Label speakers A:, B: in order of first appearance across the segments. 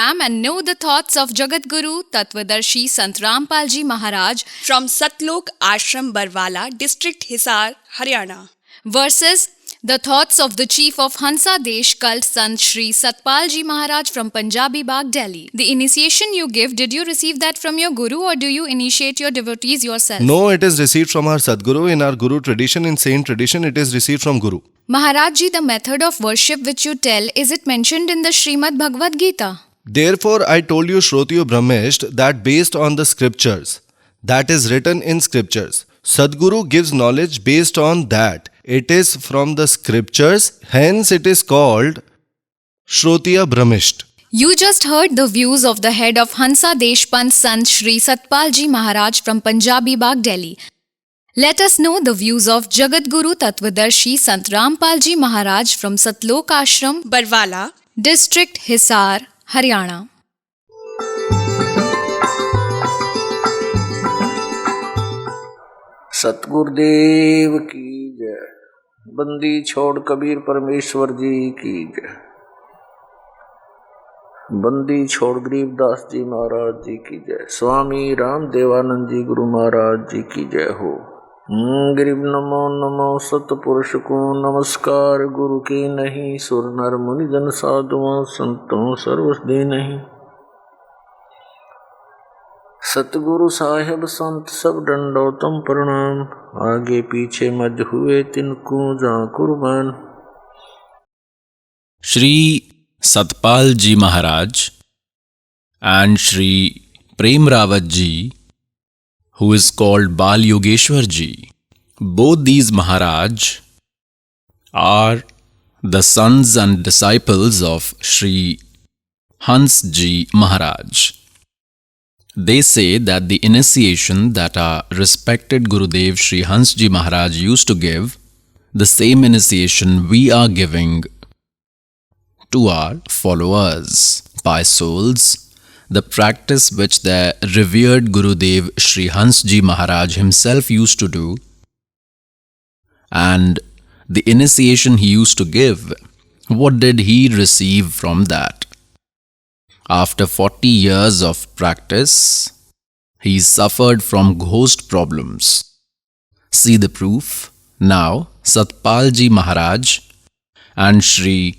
A: program and know the thoughts of Jagat Guru Tatvadarshi Sant Rampal Ji Maharaj
B: from Satlok Ashram Barwala, District Hisar, Haryana,
A: versus the thoughts of the chief of Hansa Desh cult Sant Shri Satpal Ji Maharaj from Punjabi Bagh, Delhi. The initiation you give, did you receive that from your Guru or do you initiate your devotees yourself?
C: No, it is received from our Sadguru. In our Guru tradition, in saint tradition, it is received from Guru.
A: Maharaj Ji, the method of worship which you tell, is it mentioned in the Srimad Bhagavad Gita?
C: Therefore, I told you, Shrotiyo Brahmisht, that based on the scriptures, that is written in scriptures, Sadguru gives knowledge based on that. It is from the scriptures, hence it is called Shrotiya Brahmisht.
A: You just heard the views of the head of Hansa Deshpant Sant Shri Satpal Ji Maharaj from Punjabi Bagh, Delhi. Let us know the views of Jagat Guru Tatvadarshi Sant Rampal Ji Maharaj from Satlok Ashram,
B: Barwala,
A: District Hisar, Haryana.
D: Satgurudev की जय। बंदी छोड़ कबीर परमेश्वर जी की जय। बंदी छोड़ गरीबदास जी महाराज जी की जय। स्वामी राम देवानंद जी गुरु महाराज जी की जय हो। गरीब नमो नमो सतपुरुष को नमस्कार। गुरु की नहीं सुर नर मुनि जन साधुओं संतों सर्वस्दी नहीं। सतगुरु साहेब संत सब दंडोतम प्रणाम। आगे पीछे मज हुए तिनको जा कुर्बान।
E: Shri Satpal Ji Maharaj and Shri Prem Rawat Ji, who is called Bal Yogeshwar Ji, both these Maharaj are the sons and disciples of Shri Hans Ji Maharaj. They say that the initiation that our respected Gurudev Shri Hans Ji Maharaj used to give, the same initiation we are giving to our followers, pious souls, the practice which their revered Gurudev Shri Hans Ji Maharaj himself used to do, and the initiation he used to give, what did he receive from that? After 40 years of practice, he suffered from ghost problems. See the proof. Now, Satpal Ji Maharaj and Shri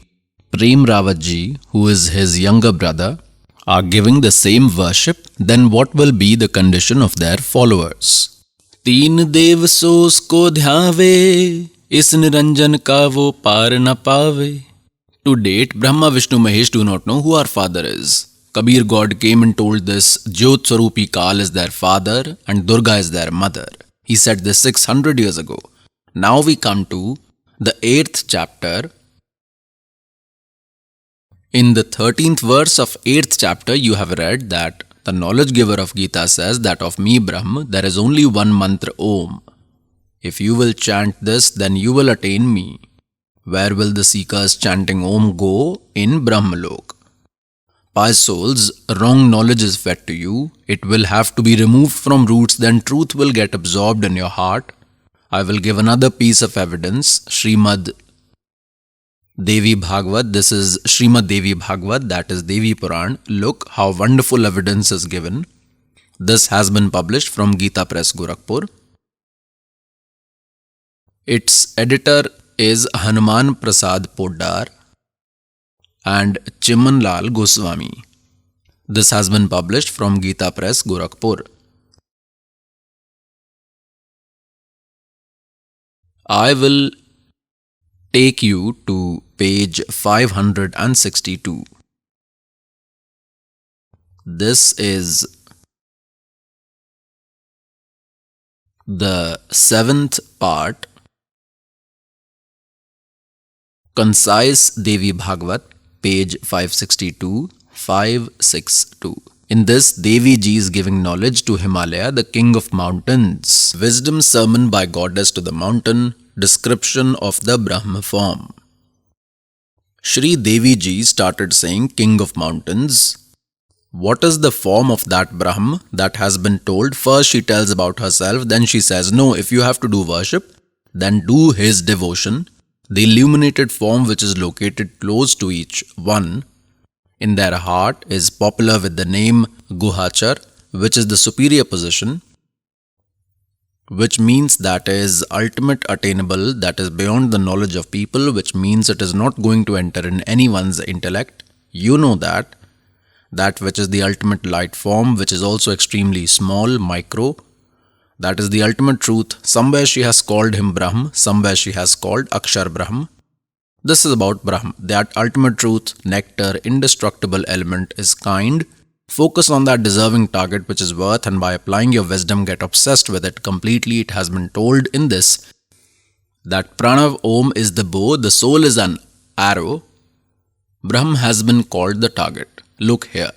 E: Prem Rawat Ji, who is his younger brother, are giving the same worship. Then what will be the condition of their followers? तीन देव सोस को ध्यावे, इस निरंजन का वो पार न पावे. To date, Brahma, Vishnu, Mahesh do not know who our father is. Kabir God came and told this Jyot Swarupi Kal is their father and Durga is their mother. He said this 600 years ago. Now we come to the 8th chapter. In the 13th verse of 8th chapter, you have read that the knowledge giver of Gita says that of me, Brahm, there is only one mantra, Om. If you will chant this, then you will attain me. Where will the seekers chanting Om go? In Brahmalok. Pious souls, wrong knowledge is fed to you. It will have to be removed from roots, then truth will get absorbed in your heart. I will give another piece of evidence. Srimad Devi Bhagavad. This is Srimad Devi Bhagavad, that is Devi Puran. Look how wonderful evidence is given. This has been published from Gita Press, Gorakhpur. Its editor is Hanuman Prasad Poddar and Chiman Lal Goswami. This has been published from Gita Press, Gorakhpur. I will take you to page 562. This is the 7th part, Concise Devi Bhagavat, page 562. In this, Devi Ji is giving knowledge to Himalaya, the king of mountains. Wisdom sermon by goddess to the mountain. Description of the Brahma form. Shri Devi Ji started saying, King of mountains. What is the form of that Brahma that has been told? First she tells about herself, then she says, no, if you have to do worship, then do his devotion. The illuminated form which is located close to each one in their heart is popular with the name Guhachar, which is the superior position, which means that is ultimate attainable, that is beyond the knowledge of people, which means it is not going to enter in anyone's intellect. You know that which is the ultimate light form, which is also extremely small, micro, that is the ultimate truth. Somewhere she has called him Brahm, somewhere she has called Akshar Brahm. This is about Brahm, that ultimate truth, nectar, indestructible element is kind. Focus on that deserving target which is worth, and by applying your wisdom get obsessed with it completely. It has been told in this that Pranav Om is the bow, the soul is an arrow. Brahm has been called the target. Look here.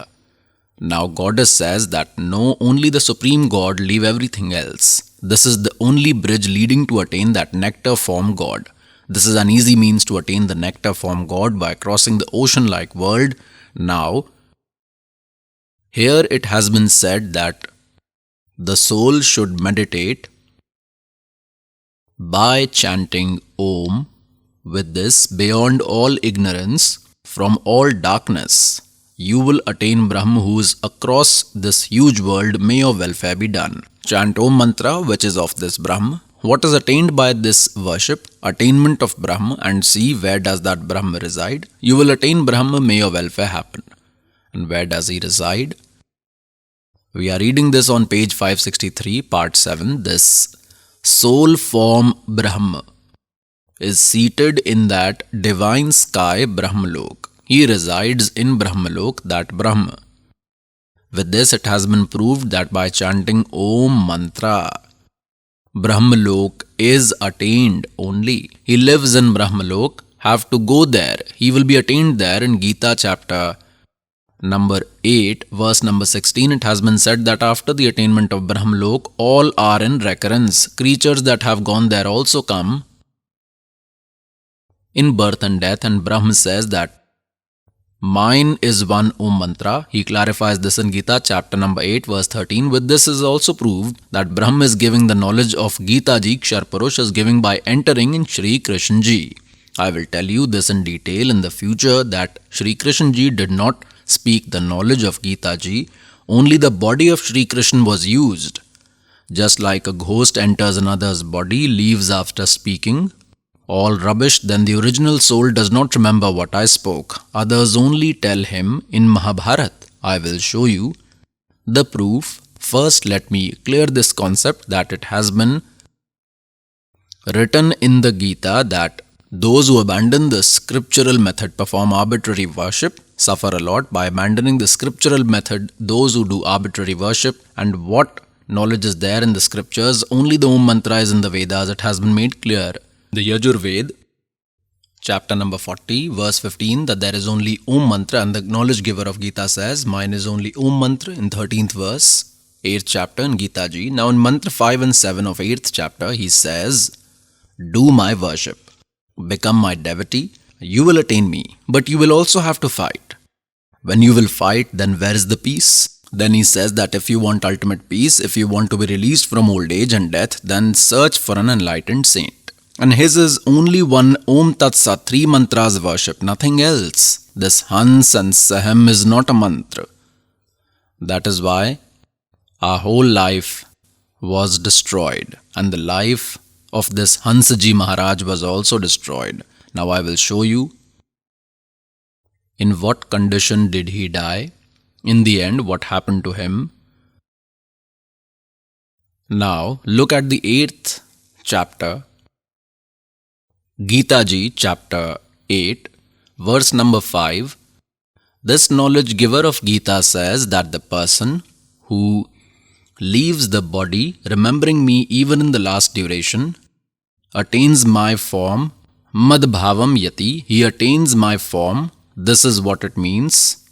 E: Now Goddess says that no, only the Supreme God, leave everything else. This is the only bridge leading to attain that nectar form God. This is an easy means to attain the nectar form God by crossing the ocean-like world. Now, here it has been said that the soul should meditate by chanting Om. With this, beyond all ignorance, from all darkness, you will attain Brahm, who is across this huge world. May your welfare be done. Chant Om mantra, which is of this Brahm. What is attained by this worship? Attainment of Brahm, and see where does that Brahm reside. You will attain Brahm, may your welfare happen. And where does he reside? We are reading this on page 563, part 7. This soul form Brahm is seated in that divine sky Brahmalok. He resides in Brahmalok, that Brahma. With this, it has been proved that by chanting Om mantra, Brahmalok is attained only. He lives in Brahmalok, have to go there. He will be attained there. In Gita chapter number 8, verse number 16, it has been said that after the attainment of Brahmalok, all are in recurrence. Creatures that have gone there also come in birth and death, and Brahma says that mine is one Om mantra. He clarifies this in Gita chapter number 8 verse 13. With this is also proved that Brahma is giving the knowledge of Gita ji, Kshar Purush is giving by entering in Shri Krishna ji. I will tell you this in detail in the future that Shri Krishna ji did not speak the knowledge of Gita ji. Only the body of Shri Krishna was used. Just like a ghost enters another's body, leaves after speaking all rubbish, then the original soul does not remember what I spoke. Others only tell him in Mahabharat. I will show you the proof. First, let me clear this concept that it has been written in the Gita that those who abandon the scriptural method perform arbitrary worship, suffer a lot. By abandoning the scriptural method, those who do arbitrary worship, and what knowledge is there in the scriptures? Only the Om mantra is in the Vedas. It has been made clear. The Yajurved, chapter number 40, verse 15, that there is only Om mantra, and the knowledge giver of Gita says, mine is only Om mantra in 13th verse, 8th chapter in Gita ji. Now in mantra 5 and 7 of 8th chapter, he says, do my worship, become my devotee, you will attain me, but you will also have to fight. When you will fight, then where is the peace? Then he says that if you want ultimate peace, if you want to be released from old age and death, then search for an enlightened saint. And his is only one Om Tat Sat, 3 mantras worship, nothing else. This Hans and Sahem is not a mantra. That is why our whole life was destroyed, and the life of this Hansaji Maharaj was also destroyed. Now I will show you in what condition did he die. In the end, what happened to him. Now look at the 8th chapter, Gita ji, chapter 8, verse number 5. This knowledge giver of Gita says that the person who leaves the body, remembering me even in the last duration, attains my form, madbhavam yati, he attains my form. This is what it means.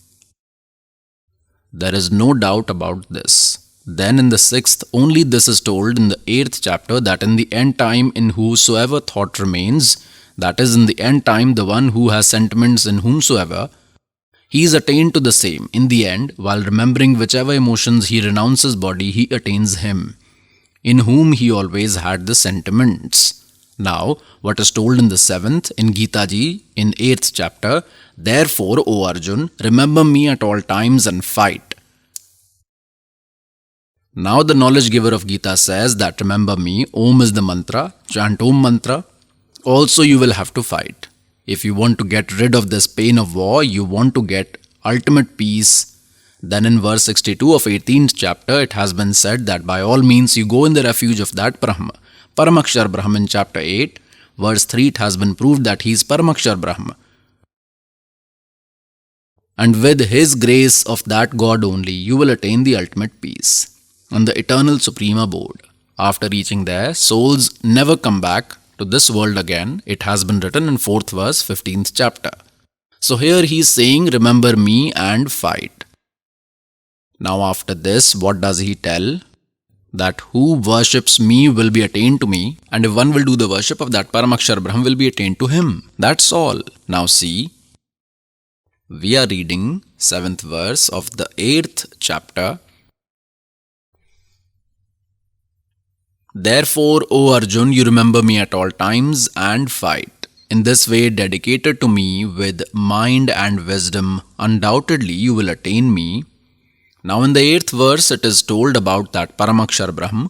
E: There is no doubt about this. Then in the 6th, only this is told in the 8th chapter, that in the end time in whosoever thought remains, that is in the end time the one who has sentiments in whomsoever, he is attained to the same. In the end, while remembering whichever emotions he renounces body, he attains him, in whom he always had the sentiments. Now, what is told in the 7th in Gita Ji in 8th chapter, therefore, O Arjun, remember me at all times and fight. Now the knowledge giver of Gita says that remember me, Om is the mantra, chant Om mantra. Also you will have to fight. If you want to get rid of this pain of war, you want to get ultimate peace, then in verse 62 of 18th chapter it has been said that by all means you go in the refuge of that Brahma. Paramakshar Brahma in chapter 8, verse 3 it has been proved that he is Paramakshar Brahma. And with his grace of that God only, you will attain the ultimate peace and the eternal supreme abode. After reaching there, souls never come back to this world again. It has been written in 4th verse, 15th chapter. So here he is saying, remember me and fight. Now after this, what does he tell? That who worships me will be attained to me, and if one will do the worship of that Paramakshar Brahm will be attained to him. That's all. Now see, we are reading 7th verse of the 8th chapter. Therefore, O Arjun, you remember me at all times and fight. In this way, dedicated to me with mind and wisdom, undoubtedly you will attain me. Now in the 8th verse, it is told about that Paramakshar Brahm.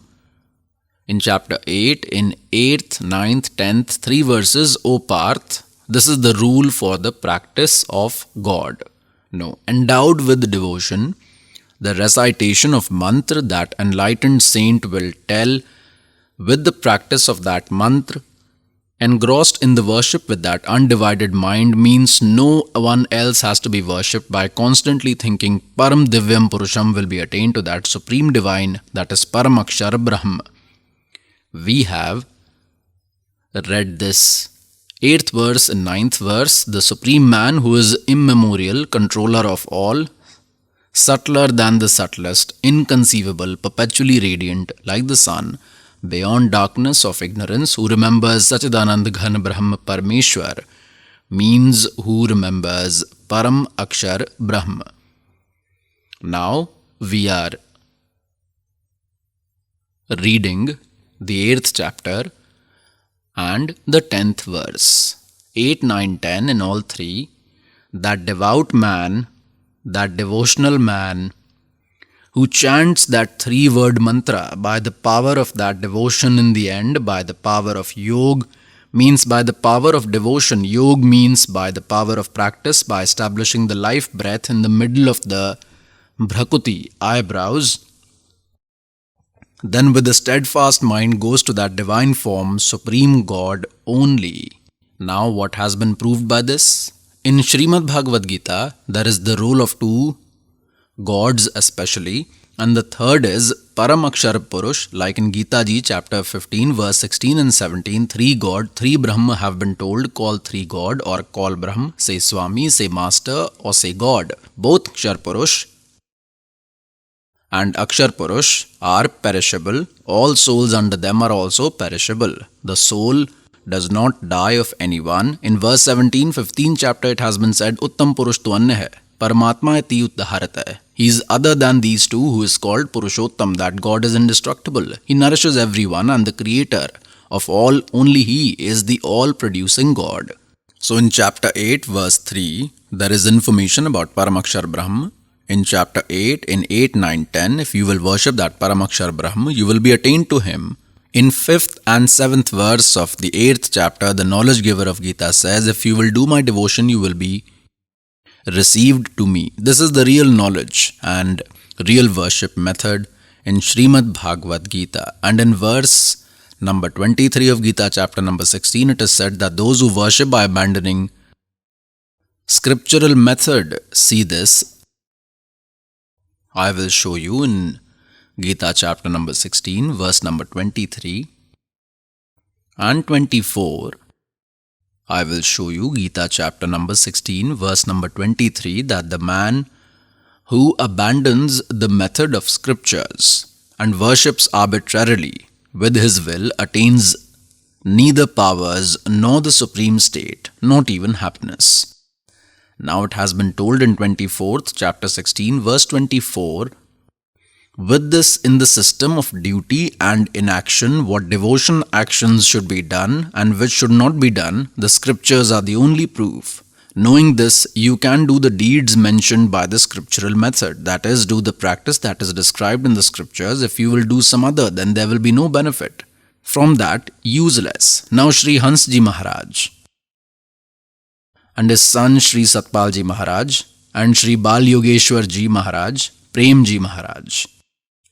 E: In chapter 8, in 8th, 9th, 10th, 3 verses, O Parth, this is the rule for the practice of God. No, endowed with devotion, the recitation of mantra that enlightened saint will tell with the practice of that mantra, engrossed in the worship with that undivided mind, means no one else has to be worshipped. By constantly thinking Param Divyam Purusham will be attained to that supreme divine, that is Paramakshar Brahma. We have read this 8th verse and 9th verse, the supreme man who is immemorial, controller of all, subtler than the subtlest, inconceivable, perpetually radiant like the sun, beyond darkness of ignorance, who remembers Sachidanand Ghan Brahm Parmeshwar, means who remembers Param Akshar Brahm. Now we are reading the 8th chapter and the 10th verse. 8, 9, 10 in all three. That devout man, that devotional man, who chants that 3-word mantra by the power of that devotion in the end, by the power of yog, means by the power of devotion. Yog means by the power of practice, by establishing the life breath in the middle of the bhrakuti, eyebrows. Then with a steadfast mind goes to that divine form, supreme God only. Now what has been proved by this? In Srimad Bhagavad Gita, there is the role of 2 gods especially, and the third is Paramakshar Purush, like in Gita Ji chapter 15 verse 16 and 17, 3 God, 3 Brahma have been told, call 3 God or call Brahm, say Swami, say Master or say God. Both Kshar Purush and Akshar Purush are perishable. All souls under them are also perishable. The soul does not die of anyone. In verse 17, 15th chapter it has been said, Uttam Purush tu anya hai, Paramatma iti uttaharata hai. He is other than these two, who is called Purushottam, that God is indestructible. He nourishes everyone, and the creator of all, only He is the all-producing God. So in chapter 8 verse 3, there is information about Paramakshar Brahm. In chapter 8, in 8, 9, 10, if you will worship that Paramakshar Brahm, you will be attained to Him. In 5th and 7th verse of the 8th chapter, the knowledge giver of Gita says, if you will do my devotion, you will be received to me. This is the real knowledge and real worship method in Srimad Bhagavad Gita. And in verse number 23 of Gita chapter number 16, it is said that those who worship by abandoning scriptural method see this. I will show you in Gita chapter number 16, verse number 23 and 24. I will show you Gita chapter number 16, verse number 23, that the man who abandons the method of scriptures and worships arbitrarily with his will attains neither powers nor the supreme state, not even happiness. Now it has been told in 24th chapter 16, verse 24, With this in the system of duty and inaction, what devotion actions should be done and which should not be done, the scriptures are the only proof. Knowing this, you can do the deeds mentioned by the scriptural method, that is, do the practice that is described in the scriptures. If you will do some other, then there will be no benefit. From that, useless. Now Shri Hansji Maharaj and his son Shri Satpal Ji Maharaj and Shri Bal Yogeshwar Ji Maharaj, Prem Ji Maharaj.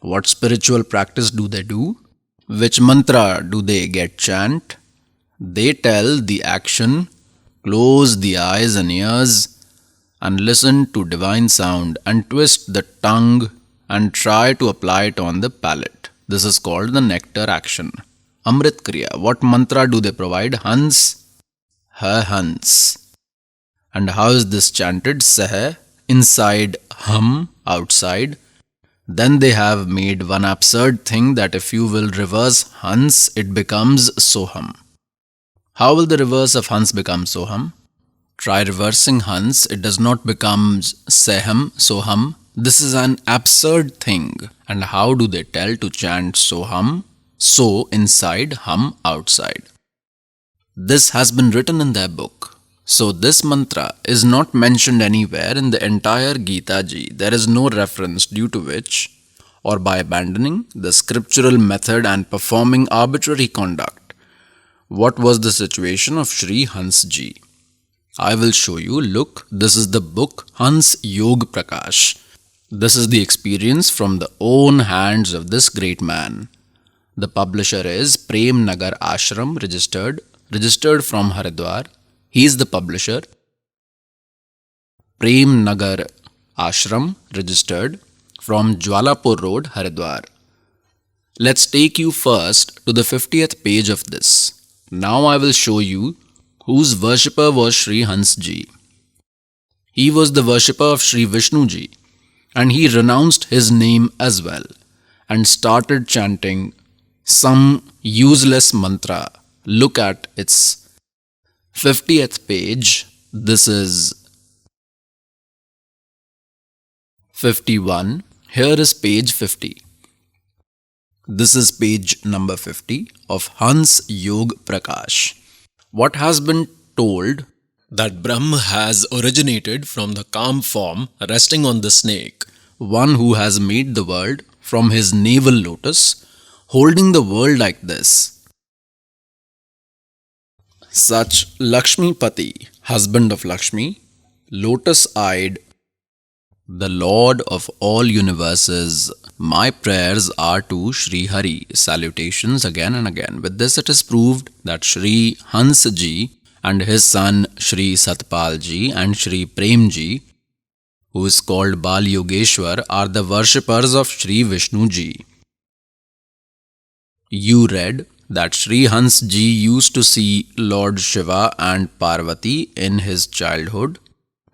E: What spiritual practice do they do? Which mantra do they get chant? They tell the action, close the eyes and ears and listen to divine sound and twist the tongue and try to apply it on the palate. This is called the nectar action. Amrit Kriya. What mantra do they provide? Hans, Ha Hans. And how is this chanted? Sah, inside, Hum, outside. Then they have made one absurd thing that if you will reverse Hans, it becomes Soham. How will the reverse of Hans become Soham? Try reversing Hans, it does not become Seham, Soham. This is an absurd thing. And how do they tell to chant Soham? So inside, Hum outside. This has been written in their book. So this mantra is not mentioned anywhere in the entire Gita Ji. There is no reference due to which, or by abandoning the scriptural method and performing arbitrary conduct, what was the situation of Shri Hans Ji? I will show you. Look, this is the book Hans Yog Prakash. This is the experience from the own hands of this great man. The publisher is Prem Nagar Ashram, registered from Haridwar. He is the publisher. Prem Nagar Ashram, registered from Jwalapur Road, Haridwar. Let's take you first to the 50th page of this. Now I will show you whose worshipper was Shri Hans Ji. He was the worshipper of Shri Vishnu Ji, and he renounced his name as well and started chanting some useless mantra. Look at its 50th page. This is 51. Here is page 50. This is page number 50 of Hans Yog Prakash. What has been told? That Brahma has originated from the calm form resting on the snake, one who has made the world from his navel lotus, holding the world like this. Such Lakshmi Pati, husband of Lakshmi, lotus-eyed, the Lord of all universes, my prayers are to Shri Hari. Salutations again and again. With this it is proved that Shri Hans Ji and his son Shri Satpal Ji and Shri Prem Ji, who is called Bal Yogeshwar, are the worshippers of Shri Vishnu Ji. You read that Shri Hans Ji used to see Lord Shiva and Parvati in his childhood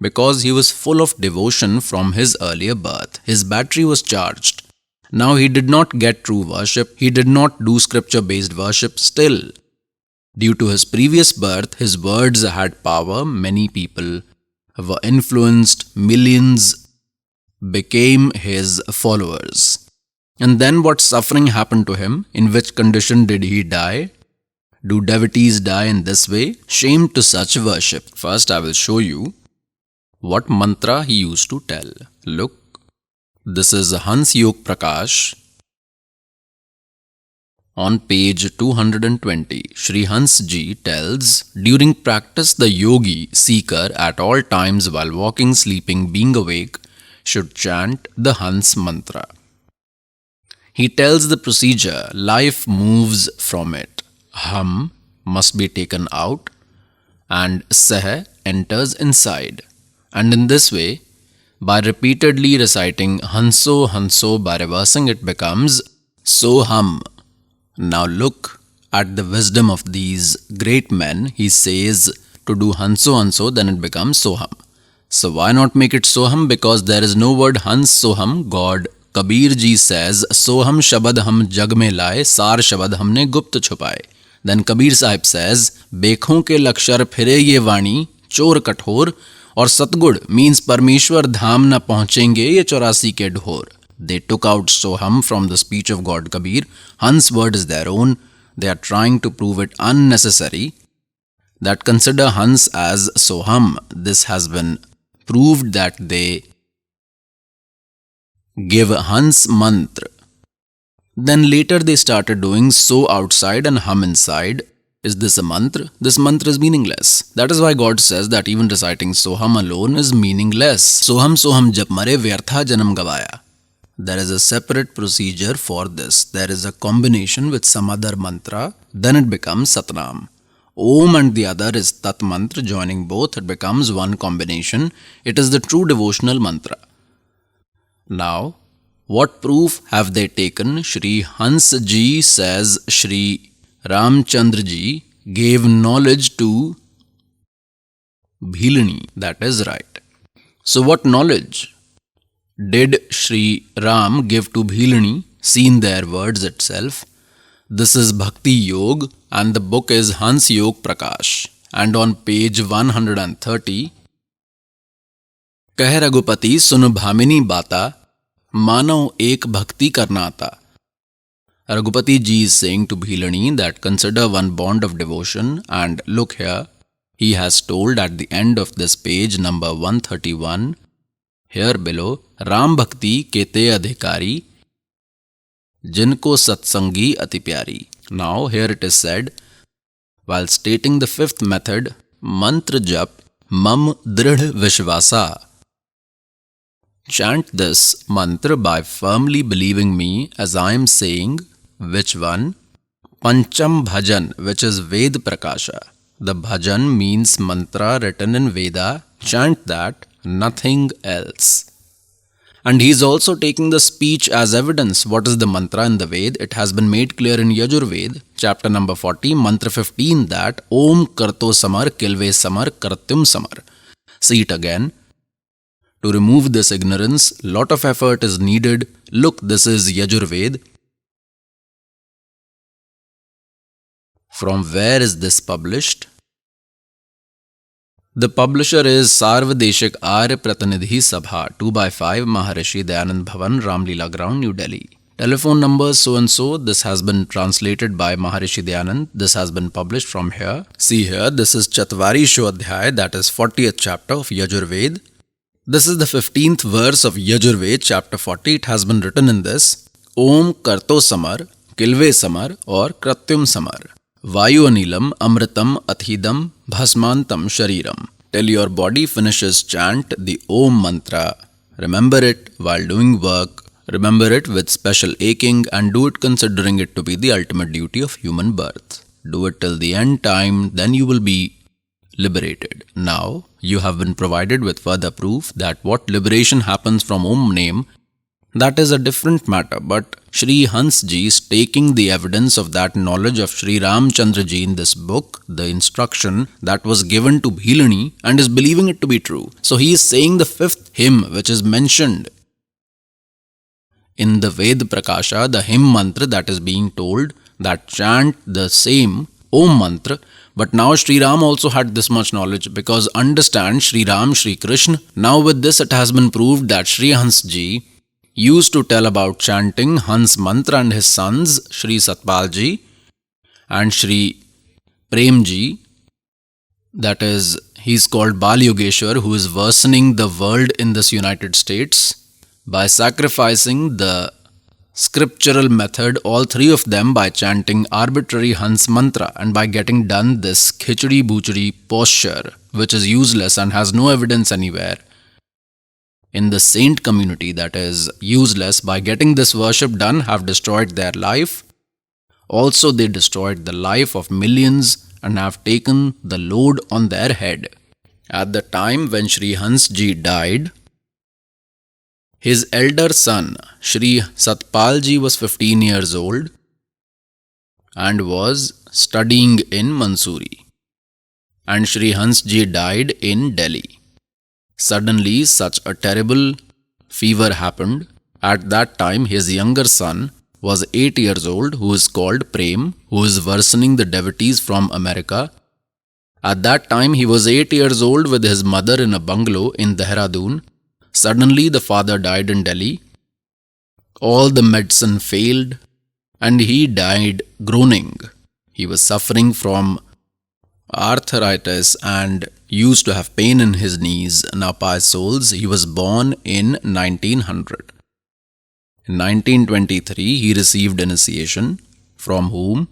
E: because he was full of devotion from his earlier birth. His battery was charged. Now he did not get true worship. He did not do scripture-based worship still. Due to his previous birth, his words had power. Many people were influenced. Millions became his followers. And then what suffering happened to him? In which condition did he die? Do devotees die in this way? Shame to such worship. First I will show you what mantra he used to tell. Look, this is Hans Yog Prakash. On page 220, Shri Hans Ji tells, during practice the yogi, seeker, at all times while walking, sleeping, being awake, should chant the Hans mantra. He tells the procedure. Life moves from it. Hum must be taken out and Sah enters inside. And in this way, by repeatedly reciting Hanso Hanso, by reversing it becomes Soham. Now look at the wisdom of these great men. He says to do Hanso Hanso, then it becomes Soham. So why not make it Soham? Because there is no word Hans Soham. God Kabir Ji says, Soham Shabad Hum Jag mein laye, Sar Shabad Humne Gupt Chupaye. Then Kabir Sahib says, Bekhon ke lakshar phire ye vani, chor kathor, और सतगुड़ means परमेश्वर धाम न पहुंचेंगे ये 84 के ढोर. They took out Soham from the speech of God Kabir. Hans' word is their own. They are trying to prove it unnecessary. That consider Hans as Soham. This has been proved that they give Hans mantra. Then later they started doing so outside and hum inside. Is this a mantra? This mantra is meaningless. That is why God says that even reciting Soham alone is meaningless. Soham Soham jap mare vyartha janam gavaya. There is a separate procedure for this. There is a combination with some other mantra. Then it becomes Satnam. Om and the other is Tat mantra. Joining both, it becomes one combination. It is the true devotional mantra. Now, what proof have they taken? Shri Hans Ji says Shri Ramchandra Ji gave knowledge to Bhilini. That is right. So what knowledge did Shri Ram give to Bhilini? See in their words itself. This is Bhakti Yog and the book is Hans Yog Prakash. And on page 130, कह रघुपति सुन भामिनी बाता मानव एक भक्ति Karnata. Raghupati ji is saying to Bhilani that consider one bond of devotion, and look here, he has told at the end of this page number 131, here below, Ram Bhakti kete adhikari, jinko satsangi ati pyari. Now here it is said, while stating the fifth method, mantra jap mam dridh vishvasa. Chant this mantra by firmly believing me as I am saying. Which one? Pancham Bhajan, which is Ved Prakasha. The bhajan means mantra written in Veda. Chant that, nothing else. And he is also taking the speech as evidence. What is the mantra in the Ved? It has been made clear in Yajurved, chapter number 40, mantra 15, that Om Karto Samar Kilve Samar Kartyum Samar. See it again. To remove this ignorance, lot of effort is needed. Look, this is Yajurved. From where is this published? The publisher is Sarvadeshik Arya Pratinidhi Sabha, 2/5, Maharishi Dayanand Bhavan, Ramlila Ground, New Delhi. Telephone numbers so and so. This has been translated by Maharishi Dayanand. This has been published from here. See here, this is Chatvari Shodhyay, that is 40th chapter of Yajurved. This is the 15th verse of Yajurved, chapter 40. It has been written in this. Om Karto Samar, Kilve Samar or Kratyum Samar. Vayu Anilam, Amritam, Athidam, Bhasmantam, Shariram. Till your body finishes chant the Om mantra. Remember it while doing work. Remember it with special aching and do it considering it to be the ultimate duty of human birth. Do it till the end time, then you will be liberated. Now, you have been provided with further proof that what liberation happens from Om name, that is a different matter, but Shri Hans Ji is taking the evidence of that knowledge of Shri Ramchandra Ji in this book, the instruction that was given to Bhilani, and is believing it to be true. So he is saying the fifth hymn which is mentioned in the Ved Prakasha, the hymn mantra that is being told, that chant the same Om mantra. But now Shri Ram also had this much knowledge, because understand Shri Ram, Shri Krishna. Now with this it has been proved that Shri Hans Ji used to tell about chanting Hans mantra and his sons Shri Satpal Ji and Shri Prem Ji. That is, he is called Bal Yogeshwar, who is worsening the world in this United States by sacrificing the scriptural method, all three of them by chanting arbitrary Hans mantra and by getting done this khichdi boochdi posture, which is useless and has no evidence anywhere. In the saint community, that is useless, by getting this worship done, have destroyed their life. Also, they destroyed the life of millions and have taken the load on their head. At the time when Shri Hans Ji died, his elder son, Shri Satpal Ji, was 15 years old and was studying in Mansoori. And Shri Hans Ji died in Delhi. Suddenly, such a terrible fever happened. At that time, his younger son was 8 years old, who is called Prem, who is worsening the devotees from America. At that time, he was 8 years old with his mother in a bungalow in Dehradun. Suddenly, the father died in Delhi. All the medicine failed and he died groaning. He was suffering from arthritis and used to have pain in his knees. Now, pious souls, he was born in 1900. In 1923, he received initiation, from whom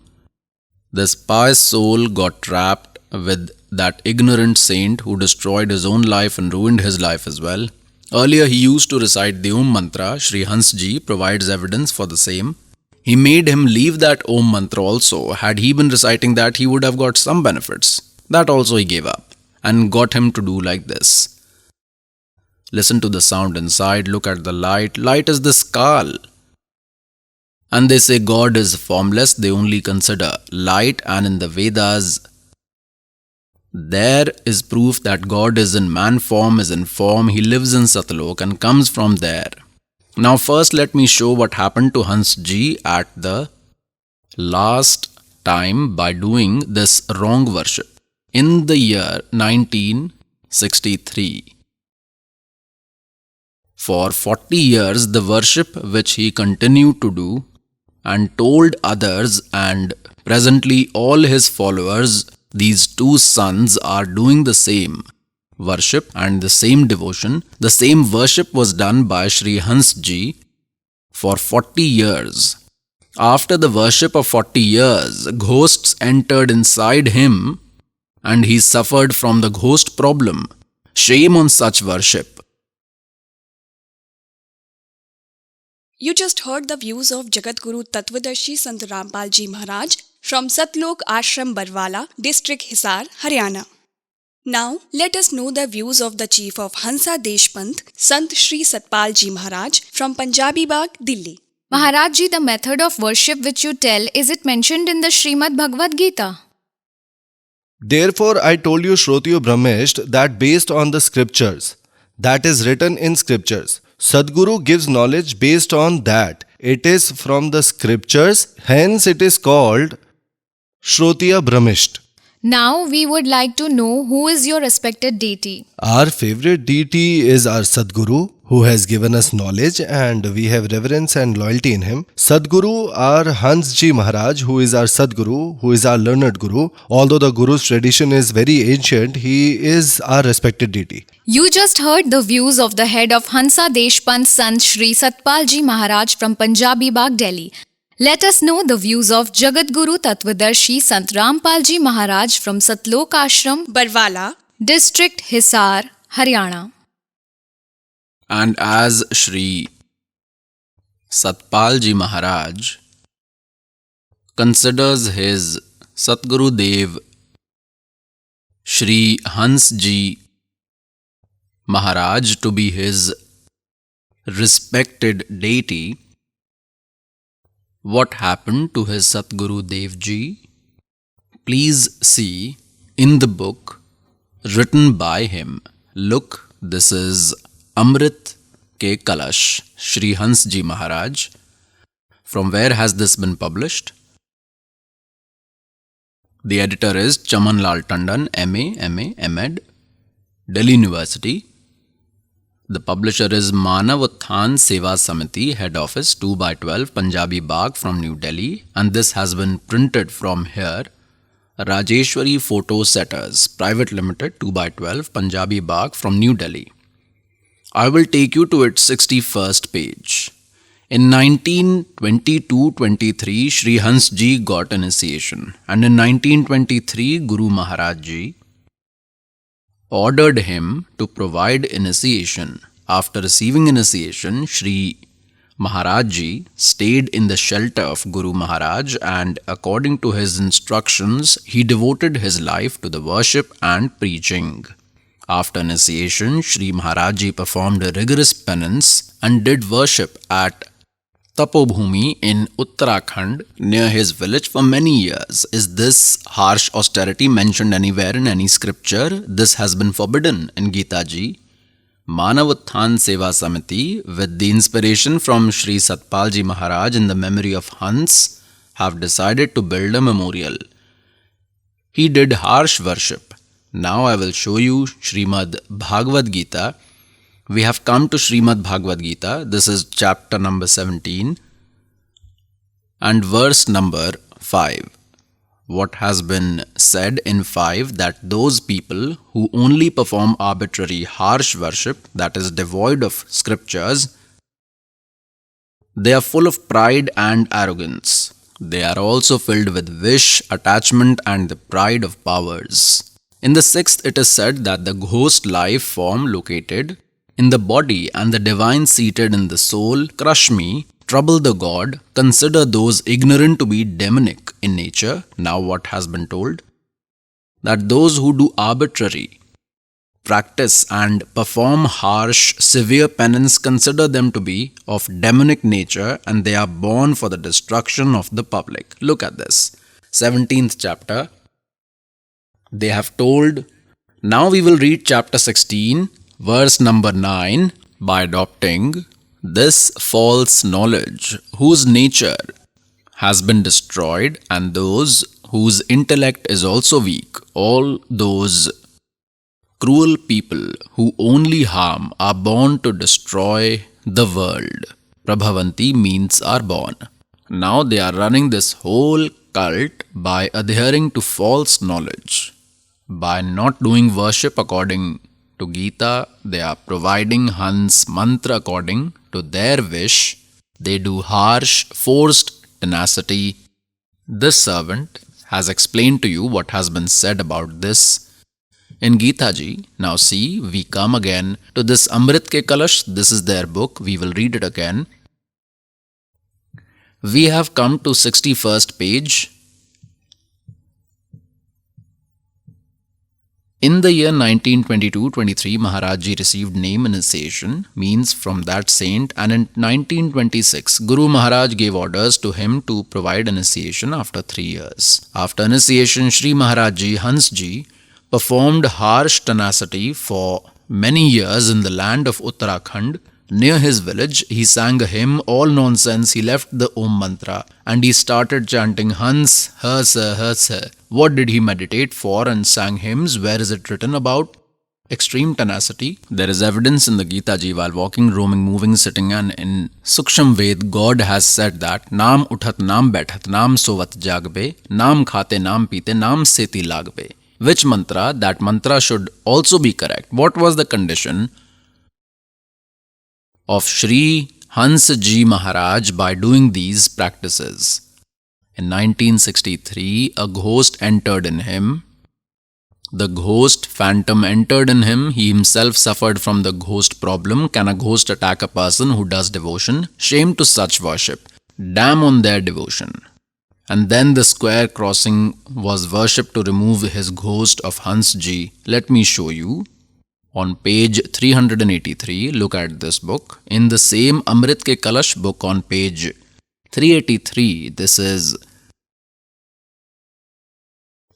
E: this pious soul got trapped with that ignorant saint who destroyed his own life and ruined his life as well. Earlier, he used to recite the Om mantra. Sri Hans Ji provides evidence for the same. He made him leave that Om mantra also. Had he been reciting that, he would have got some benefits. That also he gave up and got him to do like this. Listen to the sound inside, look at the light. Light is the skull. And they say God is formless, they only consider light, and in the Vedas, there is proof that God is in man form, is in form, he lives in Satlok and comes from there. Now first let me show what happened to Hans Ji at the last time by doing this wrong worship. In the year 1963, for 40 years the worship which he continued to do and told others, and presently all his followers, these two sons, are doing the same worship and the same devotion. The same worship was done by Sri Hans Ji for 40 years. After the worship of 40 years, ghosts entered inside him and he suffered from the ghost problem. Shame on such worship.
B: You just heard the views of Jagadguru Tattvadarshi Sant Rampal Ji Maharaj from Satlok Ashram Barwala, District Hisar, Haryana. Now, let us know the views of the Chief of Hansa Deshpant, Sant Shri Satpal Ji Maharaj from Punjabi Bagh, Delhi.
A: Maharaj Ji, the method of worship which you tell, is it mentioned in the Srimad Bhagavad Gita?
C: Therefore, I told you, Shrotiyo Brahmisht, that based on the scriptures, that is written in scriptures, Sadguru gives knowledge based on that. It is from the scriptures, hence it is called Shrotiya Brahmisht.
A: Now we would like to know who is your respected deity.
C: Our favorite deity is our Sadguru, who has given us knowledge and we have reverence and loyalty in him. Sadguru, our Hans Ji Maharaj, who is our Sadguru, who is our learned Guru. Although the Guru's tradition is very ancient, he is our respected deity.
A: You just heard the views of the head of Hansa Deshpant Sant Shri Satpal Ji Maharaj from Punjabi Bagh, Delhi. Let us know the views of Jagadguru Tattvadarshi Sant Rampal Ji Maharaj from Satlok Ashram,
B: Barwala,
A: District Hisar, Haryana.
E: And as Shri Satpal Ji Maharaj considers his Satguru Dev Shri Hans Ji Maharaj to be his respected deity, what happened to his Satguru Dev Ji? Please see in the book written by him. Look, this is Amrit Ke Kalash, Shri Hans Ji Maharaj. From where has this been published? The editor is Chaman Lal Tandon, MA, M.Ed., Delhi University. The publisher is Manav Utthan Seva Samiti, Head Office, 2/12, Punjabi Bagh from New Delhi. And this has been printed from here. Rajeshwari Photo Setters, Private Limited, 2/12, Punjabi Bagh from New Delhi. I will take you to its 61st page. In 1922-23, Sri Hans Ji got initiation. And in 1923, Guru Maharaj Ji ordered him to provide initiation. After receiving initiation, Sri Maharaj Ji stayed in the shelter of Guru Maharaj, and according to his instructions, he devoted his life to the worship and preaching. After initiation, Sri Maharaj Ji performed a rigorous penance and did worship at Tapobhumi in Uttarakhand near his village for many years. Is this harsh austerity mentioned anywhere in any scripture? This has been forbidden in Gita Ji. Manav Utthan Seva Samiti, with the inspiration from Sri Satpal Ji Maharaj in the memory of Hans, have decided to build a memorial. He did harsh worship. Now I will show you Srimad Bhagavad Gita, We have come to Srimad Bhagavad Gita. This is chapter number 17 and verse number 5. What has been said in 5, that those people who only perform arbitrary harsh worship, that is devoid of scriptures, they are full of pride and arrogance. They are also filled with wish, attachment and the pride of powers. In the 6th it is said that the ghost life form located in the body and the divine seated in the soul crush me, trouble the God, consider those ignorant to be demonic in nature. Now what has been told? That those who do arbitrary practice and perform harsh, severe penance, consider them to be of demonic nature and they are born for the destruction of the public. Look at this. 17th chapter. They have told. Now we will read chapter 16, verse number 9. By adopting this false knowledge, whose nature has been destroyed, and those whose intellect is also weak, all those cruel people who only harm are born to destroy the world. Prabhavanti means are born. Now they are running this whole cult by adhering to false knowledge. By not doing worship according to Gita, they are providing Hans mantra according to their wish. They do harsh, forced tenacity. This servant has explained to you what has been said about this in Gita ji. Now see, we come again to this Amrit Ke Kalash. This is their book. We will read it again. We have come to 61st page. In the year 1922-23, Maharaj Ji received name initiation, means from that saint, and in 1926, Guru Maharaj gave orders to him to provide initiation after 3 years. After initiation, Sri Maharaj Ji, Hans Ji, performed harsh tenacity for many years in the land of Uttarakhand. Near his village, he sang a hymn, all nonsense. He left the Om mantra and he started chanting Hans, Hasa, Hasa. What did he meditate for and sang hymns? Where is it written about? Extreme tenacity. There is evidence in the Gita ji while walking, roaming, moving, sitting, and in Suksham Ved, God has said that Naam uthat, Naam baithat, Naam sovat jagbe, Naam khate, Naam pite, Naam seti lagbe. Which mantra? That mantra should also be correct. What was the condition of Shri Hans Ji Maharaj by doing these practices? In 1963, a ghost entered in him. The ghost phantom entered in him. He himself suffered from the ghost problem. Can a ghost attack a person who does devotion? Shame to such worship. Damn on their devotion. And then the square crossing was worshipped to remove his ghost of Hans Ji. Let me show you. On page 383, look at this book. In the same Amrit Ke Kalash book on page 383, this is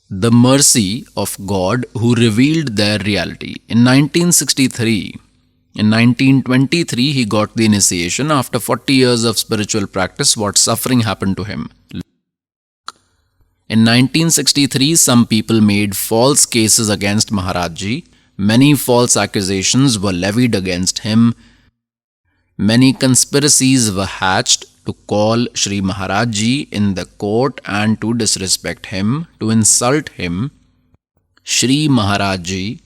E: the mercy of God who revealed their reality. In 1963, in 1923, he got the initiation. After 40 years of spiritual practice, what suffering happened to him? In 1963, some people made false cases against Maharaj Ji. Many false accusations were levied against him. Many conspiracies were hatched to call Shri Maharaj Ji in the court and to disrespect him, to insult him. Shri Maharaj Ji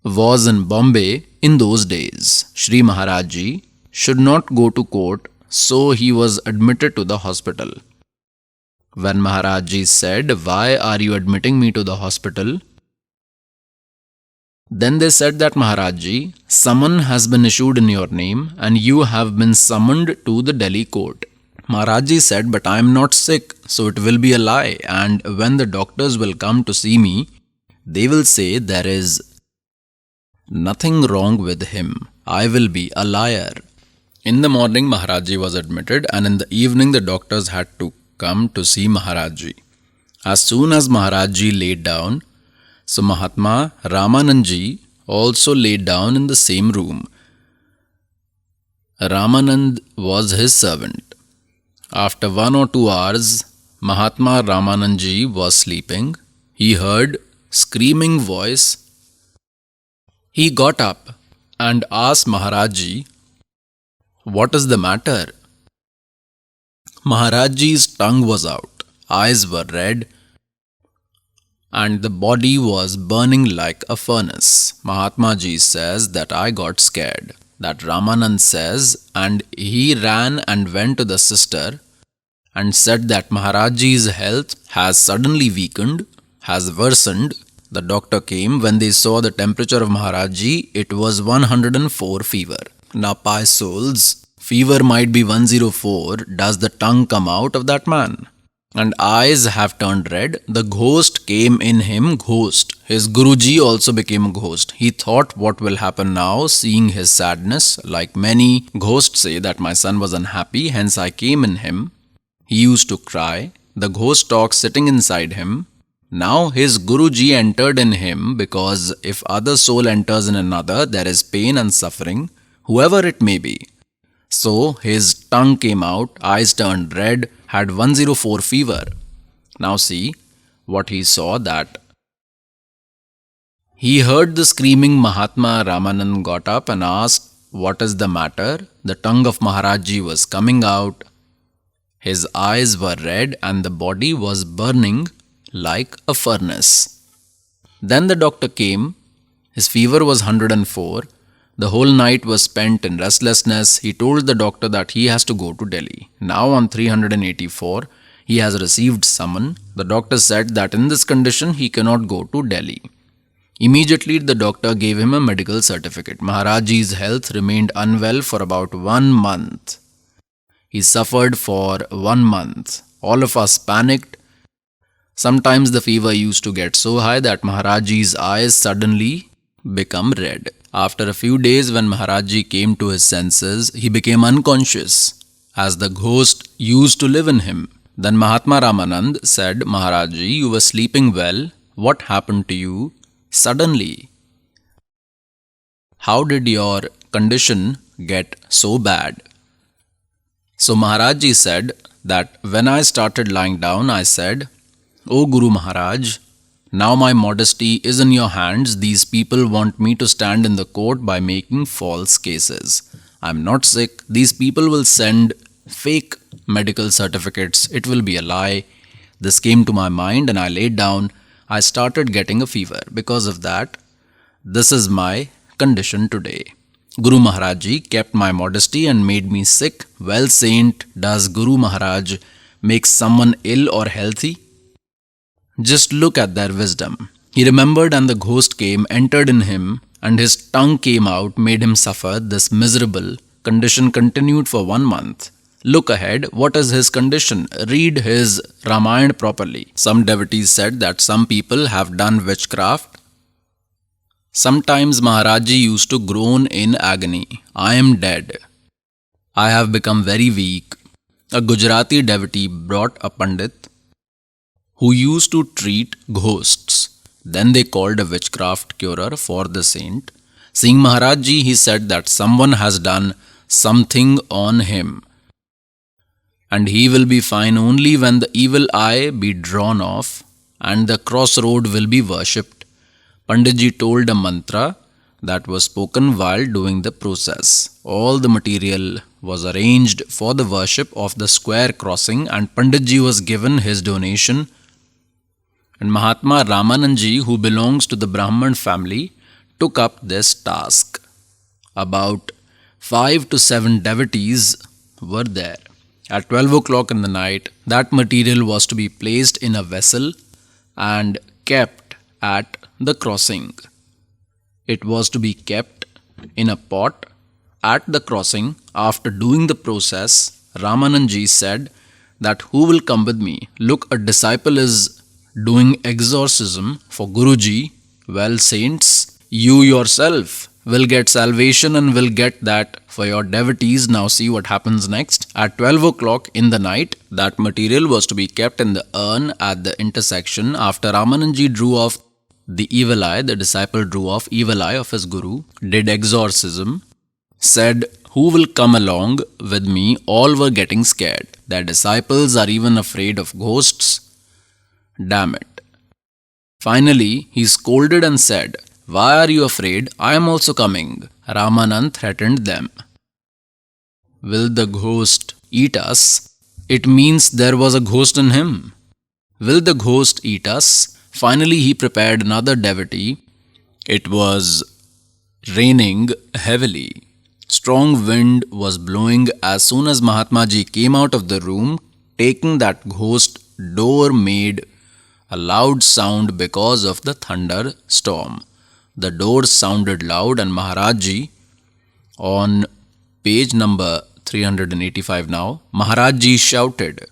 E: was in Bombay in those days. Shri Maharaj Ji should not go to court, so he was admitted to the hospital. When Maharaj Ji said, "Why are you admitting me to the hospital?" Then they said that, "Maharaj Ji, summon has been issued in your name and you have been summoned to the Delhi court." Maharaj Ji said, "But I am not sick, so it will be a lie, and when the doctors will come to see me, they will say there is nothing wrong with him. I will be a liar." In the morning, Maharaj Ji was admitted, and in the evening the doctors had to come to see Maharaj Ji. As soon as Maharaj Ji laid down, so Mahatma Ramanand Ji also laid down in the same room. Ramanand was his servant. After 1 or 2 hours, Mahatma Ramanand Ji was sleeping. He heard screaming voice. He got up and asked Maharaj Ji, "What is the matter?" Maharaj Ji's tongue was out, eyes were red, and the body was burning like a furnace. Mahatma Ji says that I got scared. That Ramanand says, and he ran and went to the sister and said that Maharaj Ji's health has suddenly weakened, has worsened. The doctor came. When they saw the temperature of Maharaj Ji, it was 104 fever. Now, pious souls, fever might be 104. Does the tongue come out of that man? And eyes have turned red. The ghost came in him, ghost. His Guruji also became a ghost. He thought, what will happen now, seeing his sadness? Like many ghosts say that my son was unhappy, hence I came in him. He used to cry. The ghost talks sitting inside him. Now his Guruji entered in him, because if other soul enters in another, there is pain and suffering, whoever it may be. So his tongue came out, eyes turned red, had 104 fever. Now see what he saw, that he heard the screaming. Mahatma Ramanand got up and asked, "What is the matter?" The tongue of Maharaj Ji was coming out. His eyes were red and the body was burning like a furnace. Then the doctor came. His fever was 104. The whole night was spent in restlessness. He told the doctor that he has to go to Delhi. Now on 384, he has received summon. The doctor said that in this condition he cannot go to Delhi. Immediately the doctor gave him a medical certificate. Maharaj Ji's health remained unwell for about 1 month. He suffered for 1 month. All of us panicked. Sometimes the fever used to get so high that Maharaj Ji's eyes suddenly become red. After a few days, when Maharaj Ji came to his senses, he became unconscious, as the ghost used to live in him. Then Mahatma Ramanand said, "Maharaj Ji, you were sleeping well. What happened to you suddenly? How did your condition get so bad?" So Maharaj Ji said that when I started lying down, I said, "O Guru Maharaj, now my modesty is in your hands. These people want me to stand in the court by making false cases. I am not sick. These people will send fake medical certificates. It will be a lie." This came to my mind and I laid down. I started getting a fever. Because of that, this is my condition today. Guru Maharaj Ji kept my modesty and made me sick. Well, saint, does Guru Maharaj make someone ill or healthy? Just look at their wisdom. He remembered, and the ghost came, entered in him, and his tongue came out, made him suffer. This miserable condition continued for 1 month. Look ahead, what is his condition? Read his Ramayana properly. Some devotees said that some people have done witchcraft. Sometimes Maharaj Ji used to groan in agony, "I am dead. I have become very weak." A Gujarati devotee brought a Pandit who used to treat ghosts. Then they called a witchcraft curer for the saint. Seeing Maharaj Ji, he said that someone has done something on him, and he will be fine only when the evil eye be drawn off and the crossroad will be worshipped. Pandit Ji told a mantra that was spoken while doing the process. All the material was arranged for the worship of the square crossing, and Pandit Ji was given his donation. And Mahatma Ramanand Ji, who belongs to the Brahman family, took up this task. About 5 to 7 devotees were there. At 12 o'clock in the night, that material was to be placed in a vessel and kept at the crossing. It was to be kept in a pot at the crossing. After doing the process, Ramanand Ji said that, "Who will come with me? Look, a disciple is doing exorcism for Guruji." Well, saints, you yourself will get salvation and will get that for your devotees. Now see what happens next. At 12 o'clock in the night, that material was to be kept in the urn at the intersection. After Ramanand Ji drew off the evil eye, the disciple drew off evil eye of his Guru, did exorcism, said, "Who will come along with me?" All were getting scared. Their disciples are even afraid of ghosts. Damn it. Finally, he scolded and said, "Why are you afraid? I am also coming." Ramanand threatened them. Will the ghost eat us? It means there was a ghost in him. Will the ghost eat us? Finally, he prepared another devotee. It was raining heavily. Strong wind was blowing as soon as Mahatma Ji came out of the room, taking that ghost door made a loud sound because of the thunderstorm. The door sounded loud and Maharaj Ji, on page number 385 now, Maharaj Ji shouted.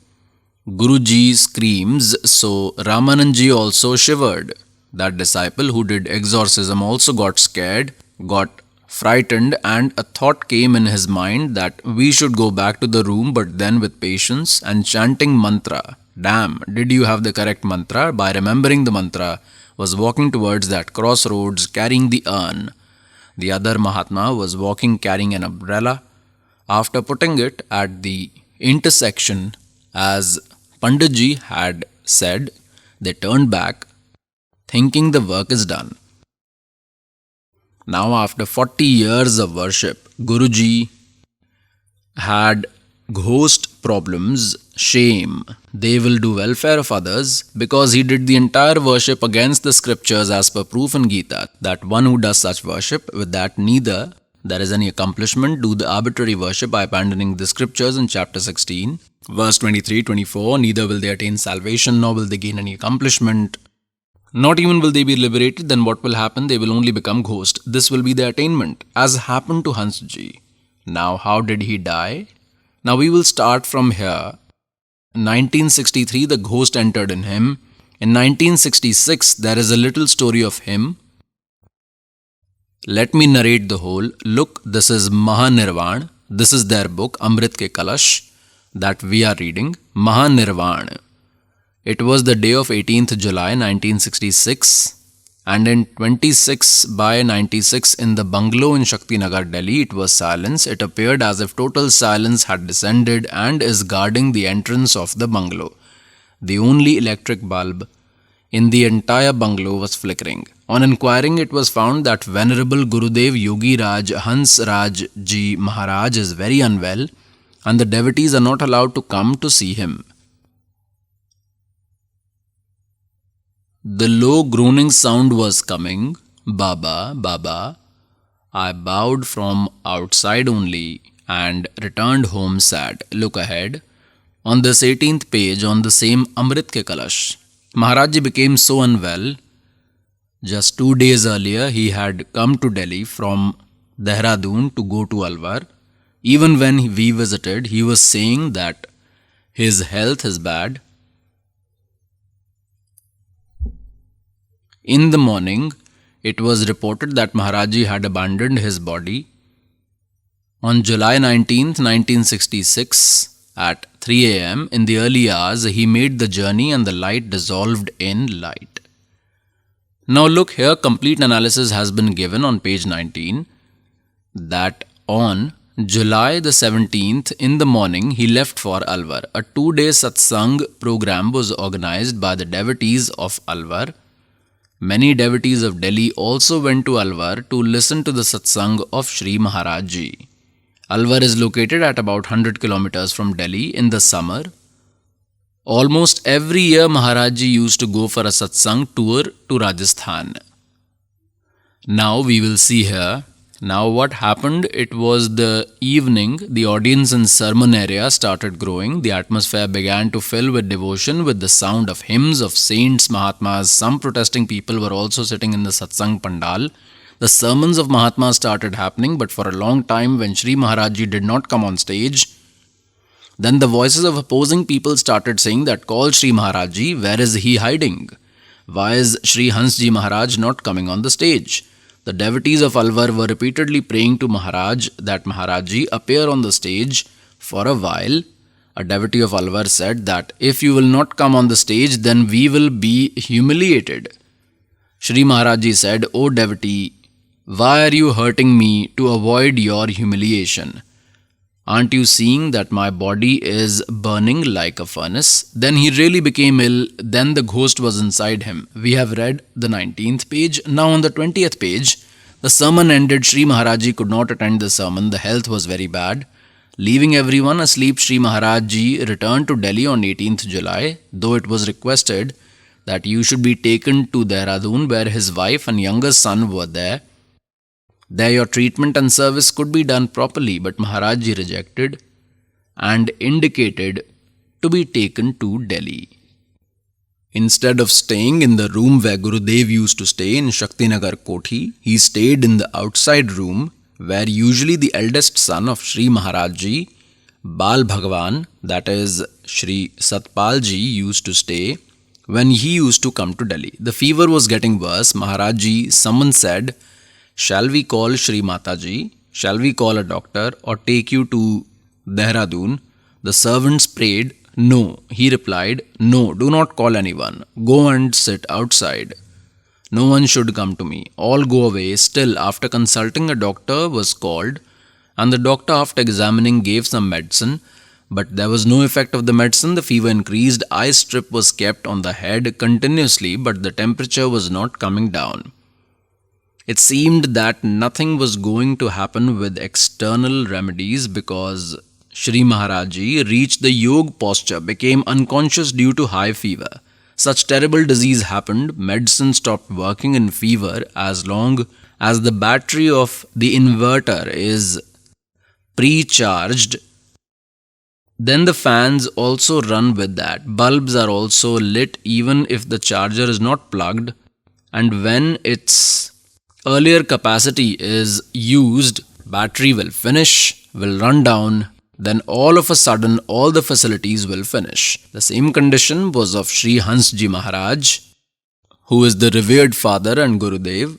E: Guruji screams, so Ramanand Ji also shivered. That disciple who did exorcism also got scared, got frightened, and a thought came in his mind that we should go back to the room, but then with patience and chanting mantra. Damn, did you have the correct mantra? By remembering the mantra, was walking towards that crossroads carrying the urn. The other Mahatma was walking carrying an umbrella. After putting it at the intersection, as Panditji had said, they turned back, thinking the work is done. Now, after 40 years of worship, Guruji had ghost problems, shame. They will do welfare of others because he did the entire worship against the scriptures as per proof in Gita, that one who does such worship, with that neither there is any accomplishment, do the arbitrary worship by abandoning the scriptures in chapter 16, verse 23-24, neither will they attain salvation nor will they gain any accomplishment. Not even will they be liberated, then what will happen? They will only become ghosts. This will be the attainment, as happened to Hansji. Now, how did he die? Now, we will start from here. In 1963, the ghost entered in him. In 1966, there is a little story of him. Let me narrate the whole. Look, this is Mahanirvan. This is their book, Amrit Ke Kalash, that we are reading. Mahanirvan. It was the day of 18th July 1966, and in 26 by 96 in the bungalow in Shaktinagar, Delhi, it was silence. It appeared as if total silence had descended and is guarding the entrance of the bungalow. The only electric bulb in the entire bungalow was flickering. On inquiring, it was found that Venerable Gurudev Yogi Raj Hans Raj Ji Maharaj is very unwell, and the devotees are not allowed to come to see him. The low groaning sound was coming. Baba, Baba. I bowed from outside only and returned home sad. Look ahead. On this 18th page, on the same Amrit Ke Kalash, Maharaj Ji became so unwell. Just 2 days earlier, he had come to Delhi from Dehradun to go to Alwar. Even when we visited, he was saying that his health is bad. In the morning, it was reported that Maharaj Ji had abandoned his body. On July 19th, 1966, at 3 a.m. in the early hours, he made the journey and the light dissolved in light. Now look here, complete analysis has been given on page 19, that on July the 17th in the morning, he left for Alwar. A 2-day satsang program was organized by the devotees of Alwar. Many devotees of Delhi also went to Alwar to listen to the satsang of Sri Maharaj Ji. Alwar is located at about 100 kilometers from Delhi in the summer. Almost every year Maharaj Ji used to go for a satsang tour to Rajasthan. Now we will see here. Now what happened, it was the evening, the audience in sermon area started growing, the atmosphere began to fill with devotion with the sound of hymns of saints, Mahatmas. Some protesting people were also sitting in the satsang pandal. The sermons of Mahatmas started happening, but for a long time when Sri Maharaj Ji did not come on stage, then the voices of opposing people started saying that call Sri Maharaj Ji, where is he hiding? Why is Sri Hans Ji Maharaj not coming on the stage? The devotees of Alwar were repeatedly praying to Maharaj that Maharaj Ji appear on the stage. For a while, a devotee of Alwar said that if you will not come on the stage, then we will be humiliated. Sri Maharaj Ji said, "O devotee, why are you hurting me to avoid your humiliation? Aren't you seeing that my body is burning like a furnace?" Then he really became ill. Then the ghost was inside him. We have read the 19th page. Now on the 20th page, The sermon ended. Sri Maharaj Ji could not attend the sermon. The health was very bad. Leaving everyone asleep, Sri Maharaj Ji returned to Delhi on 18th July, though it was requested that you should be taken to Dehradun, where his wife and younger son were there. There your treatment and service could be done properly, but Maharaj Ji rejected and indicated to be taken to Delhi. Instead of staying in the room where Gurudev used to stay in Shaktinagar Kothi, he stayed in the outside room where usually the eldest son of Sri Maharaj Ji, Bal Bhagwan, that is Sri Satpal Ji, used to stay when he used to come to Delhi. The fever was getting worse. Maharaj Ji, someone said, "Shall we call Sri Mata Ji? Shall we call a doctor or take you to Dehradun?" The servants prayed. "No." He replied, "No, do not call anyone. Go and sit outside. No one should come to me. All go away." Still, after consulting a doctor was called, and the doctor, after examining, gave some medicine, but there was no effect of the medicine. The fever increased. Eye strip was kept on the head continuously, but the temperature was not coming down. It seemed that nothing was going to happen with external remedies because Sri Maharaj Ji reached the yoga posture, became unconscious due to high fever. Such terrible disease happened. Medicine stopped working in fever as long as the battery of the inverter is pre-charged. Then the fans also run with that. Bulbs are also lit even if the charger is not plugged. And when its earlier capacity is used, battery will finish, will run down. Then all of a sudden all the facilities will finish. The same condition was of Sri Hans Ji Maharaj, who is the revered father and Gurudev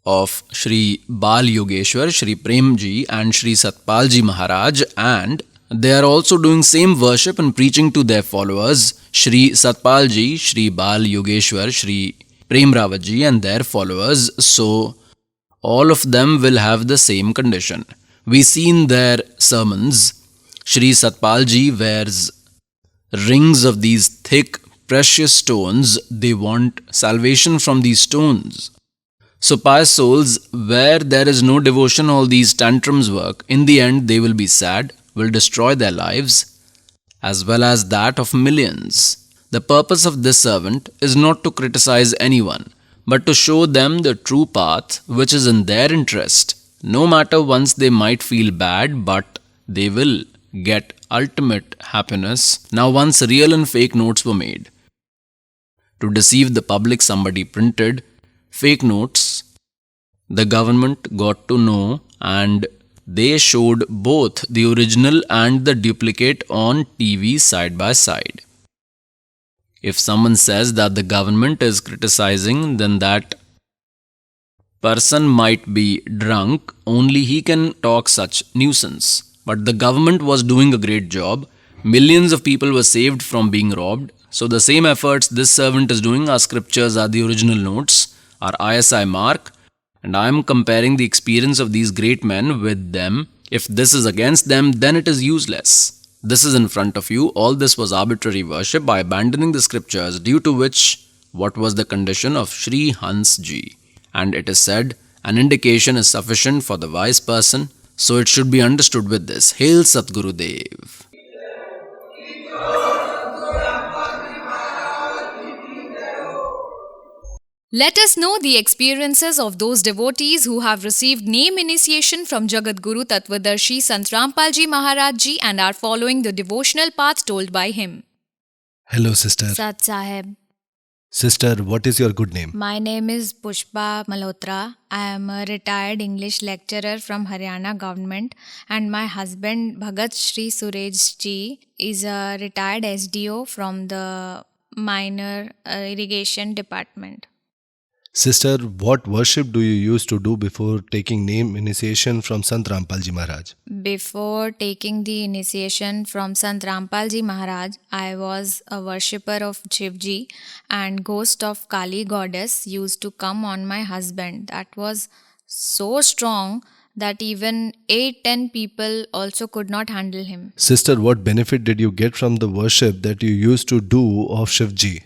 E: of Sri Bal Yogeshwar, Sri Prem Ji and Sri Satpal Ji Maharaj, and they are also doing same worship and preaching to their followers, Sri Satpal Ji, Sri Bal Yogeshwar, Sri Prem Rawat Ji and their followers. So all of them will have the same condition. We see in their sermons, Sri Satpal Ji wears rings of these thick, precious stones. They want salvation from these stones. So pious souls, where there is no devotion, all these tantrums work. In the end, they will be sad, will destroy their lives, as well as that of millions. The purpose of this servant is not to criticize anyone, but to show them the true path which is in their interest. No matter once they might feel bad, but they will get ultimate happiness. Now once real and fake notes were made. To deceive the public, somebody printed fake notes. The government got to know and they showed both the original and the duplicate on TV side by side. If someone says that the government is criticizing, then that person might be drunk. Only he can talk such nuisance. But the government was doing a great job. Millions of people were saved from being robbed. So the same efforts this servant is doing. Our scriptures are the original notes, our ISI mark, and I am comparing the experience of these great men with them. If this is against them, then it is useless. This is in front of you. All this was arbitrary worship by abandoning the scriptures, due to which what was the condition of Sri Hans Ji. And it is said, an indication is sufficient for the wise person, so it should be understood with this. Hail Satguru Dev.
A: Let us know the experiences of those devotees who have received name initiation from Jagat Guru Tattvadarshi Sant Rampal Ji Maharaj Ji and are following the devotional path told by him.
C: Hello, sister.
A: Sat Sahib.
C: Sister, what is your good name?
A: My name is Pushpa Malhotra. I am a retired English lecturer from Haryana government, and my husband Bhagat Shri Surej Ji is a retired SDO from the minor irrigation department.
C: Sister, what worship do you used to do before taking name initiation from Sant Rampal Ji Maharaj?
A: Before taking the initiation from Sant Rampal Ji Maharaj, I was a worshipper of Shivji, and ghost of Kali goddess used to come on my husband. That was so strong that even 8-10 people also could not handle him.
C: Sister, what benefit did you get from the worship that you used to do of Shivji?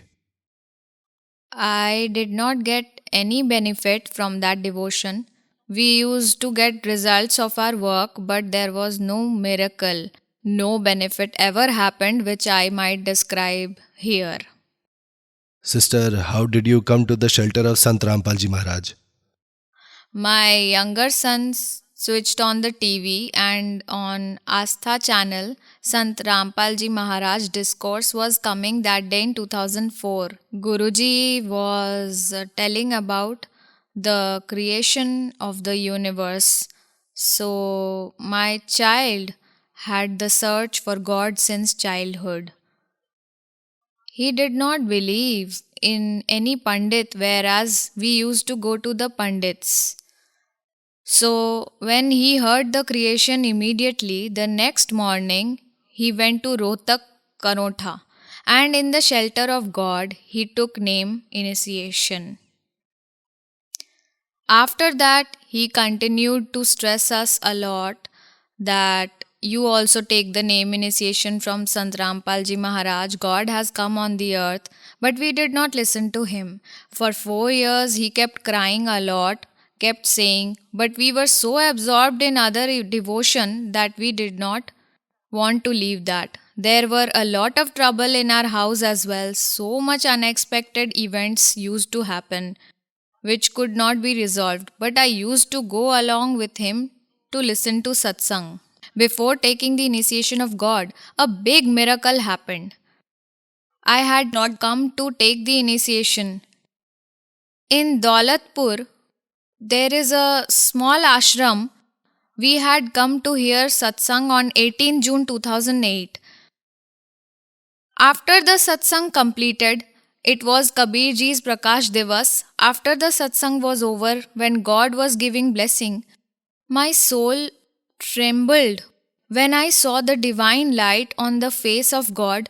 A: I did not get any benefit from that devotion, We used to get results of our work, but there was no miracle, no benefit ever happened which I might describe here.
C: Sister, how did you come to the shelter of Sant Rampalji Maharaj?
A: My younger sons switched on the TV, and on Astha channel, Sant Rampalji Maharaj discourse was coming that day in 2004. Guruji was telling about the creation of the universe. So my child had the search for God since childhood. He did not believe in any pandit, whereas we used to go to the pandits. So, when he heard the creation immediately, the next morning he went to Rohtak Kanotha, and in the shelter of God he took name initiation. After that, he continued to stress us a lot that you also take the name initiation from Sant Rampalji Maharaj. God has come on the earth, but we did not listen to him. For 4 years, he kept crying a lot, kept saying, but we were so absorbed in other devotion that we did not want to leave that. There were a lot of trouble in our house as well. So much unexpected events used to happen which could not be resolved, but I used to go along with him to listen to satsang. Before taking the initiation of God, a big miracle happened. I had not come to take the initiation. In Daulatpur, there is a small ashram. We had come to hear satsang on 18 June 2008. After the satsang completed, it was Kabir Ji's Prakash Divas. After the satsang was over, when God was giving blessing, my soul trembled when I saw the divine light on the face of God.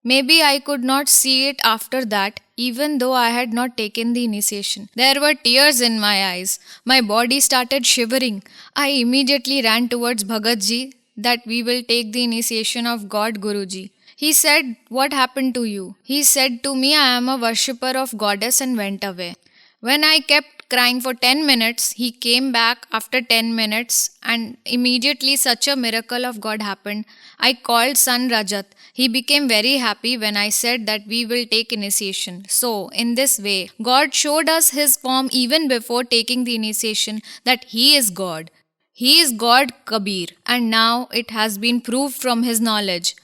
A: Maybe I could not see it after that, even though I had not taken the initiation. There were tears in my eyes. My body started shivering. I immediately ran towards Bhagat Ji that we will take the initiation of God Guruji. He said, what happened to you? He said to me, I am a worshipper of goddess, and went away. When I kept crying for 10 minutes, he came back after 10 minutes, and immediately such a miracle of God happened. I called son Rajat. He became very happy when I said that we will take initiation. So, in this way, God showed us his form even before taking the initiation that he is God. He is God Kabir, and now it has been proved from his knowledge.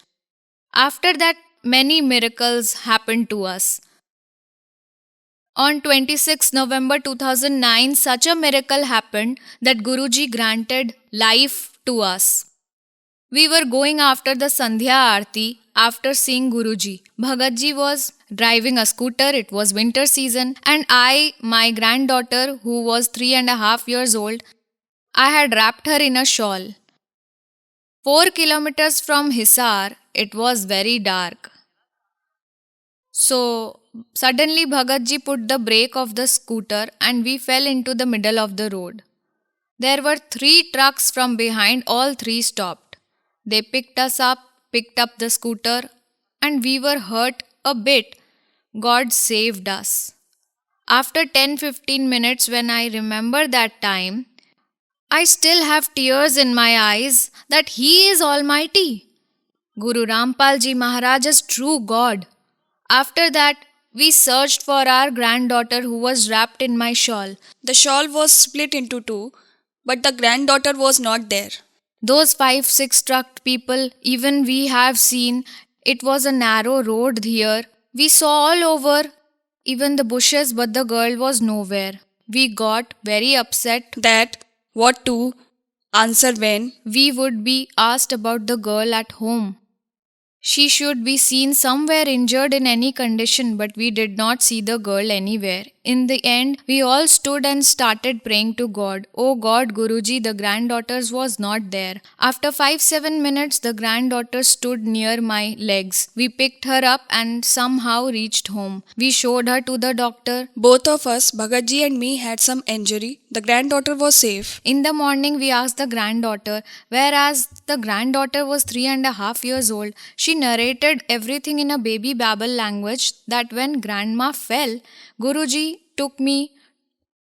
A: After that, many miracles happened to us. On 26 November 2009, such a miracle happened that Guruji granted life to us. We were going after the Sandhya Aarti after seeing Guruji. Bhagatji was driving a scooter, it was winter season, and I, my granddaughter, who was 3.5 years old, I had wrapped her in a shawl. 4 kilometers from Hisar, it was very dark. So, suddenly Bhagatji put the brake of the scooter and we fell into the middle of the road. There were 3 trucks from behind, all 3 stopped. They picked us up, picked up the scooter, and we were hurt a bit. God saved us. After 10-15 minutes, when I remember that time, I still have tears in my eyes that He is Almighty. Guru Rampal Ji Maharaj is true God. After that, we searched for our granddaughter who was wrapped in my shawl.
B: The shawl was split into 2, but the granddaughter was not there.
A: Those 5-6 trucked people, even we have seen, it was a narrow road here. We saw all over, even the bushes, but the girl was nowhere. We got very upset
B: That what to answer when
A: we would be asked about the girl at home. She should be seen somewhere injured in any condition, but we did not see the girl anywhere. In the end, we all stood and started praying to God. Oh God, Guruji, the granddaughters was not there. After 5-7 minutes, the granddaughter stood near my legs. We picked her up and somehow reached home. We showed her to the doctor.
B: both of us, Bhagatji and me, had some injury. The granddaughter was safe.
A: In the morning, we asked the granddaughter, whereas the granddaughter was 3.5 years old. She narrated everything in a baby babble language that when grandma fell, Guruji took me